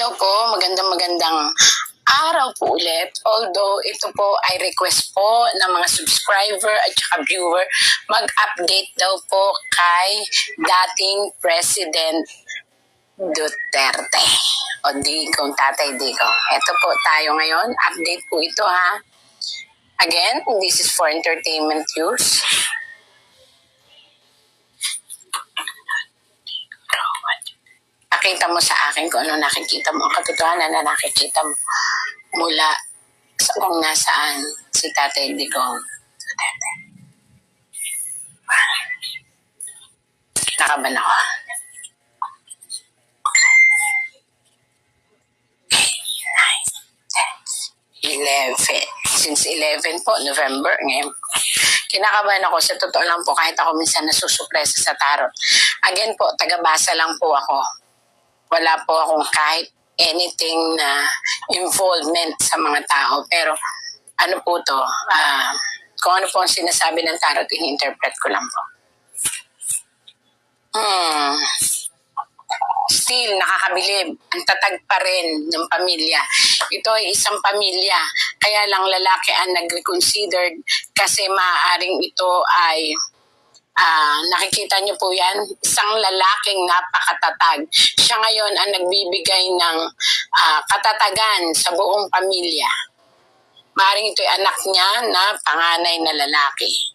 Hello po, magandang araw po ulit. Although ito po ay request po ng mga subscriber at saka viewer, mag-update daw po kay dating President Duterte. O Digong, Tatay Digong. Ito po tayo ngayon. Update po ito ha. Again, this is for entertainment use. Nakita mo sa akin kung ano nakikita mo. Ang katotohanan na nakikita mo mula sa kung nasaan si Tatay Digong. Nakaban ako. 11. Since 11 po, November ngayon. Kinakabahan ako. Sa totoo lang po, kahit ako minsan nasusupresa sa tarot. Again po, tagabasa lang po ako. Wala po akong kahit anything na involvement sa mga tao. Pero ano po to, kung ano po ang sinasabi ng tarot, in-interpret ko lang po. Still, nakakabilib. Ang tatag pa rin ng pamilya. Ito ay isang pamilya. Kaya lang lalaki ang nag-reconsidered kasi maaaring ito ay nakikita niyo po yan, isang lalaking napakatatag. Siya ngayon ang nagbibigay ng katatagan sa buong pamilya. Maaaring ito'y anak niya na panganay na lalaki.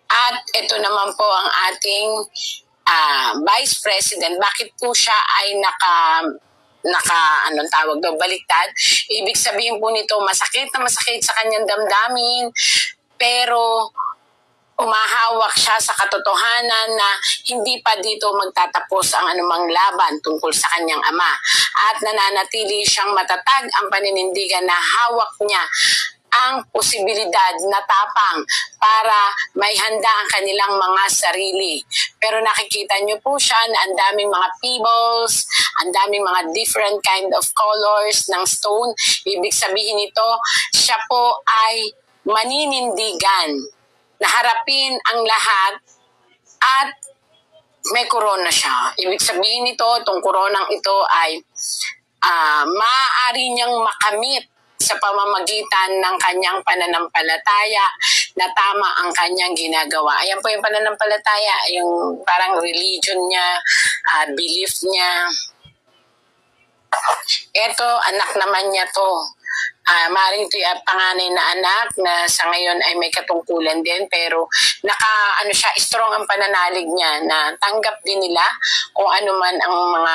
At ito naman po ang ating Vice President. Bakit po siya ay anong tawag daw, baliktad? Ibig sabihin po nito, masakit na masakit sa kanyang damdamin, pero umahawak siya sa katotohanan na hindi pa dito magtatapos ang anumang laban tungkol sa kanyang ama. At nananatili siyang matatag ang paninindigan na hawak niya ang posibilidad na tapang para may handa ang kanilang mga sarili. Pero nakikita niyo po siya na ang daming mga pebbles, ang daming mga different kind of colors ng stone. Ibig sabihin nito, siya po ay maninindigan na harapin ang lahat at may corona siya. Ibig sabihin nito, itong coronang ito ay maaari niyang makamit sa pamamagitan ng kanyang pananampalataya na tama ang kanyang ginagawa. Ayan po yung pananampalataya, yung parang religion niya, belief niya. Ito, anak naman niya to. Maaaring ito yung panganay na anak na sa ngayon ay may katungkulan din, pero strong ang pananalig niya na tanggap din nila kung ano man ang mga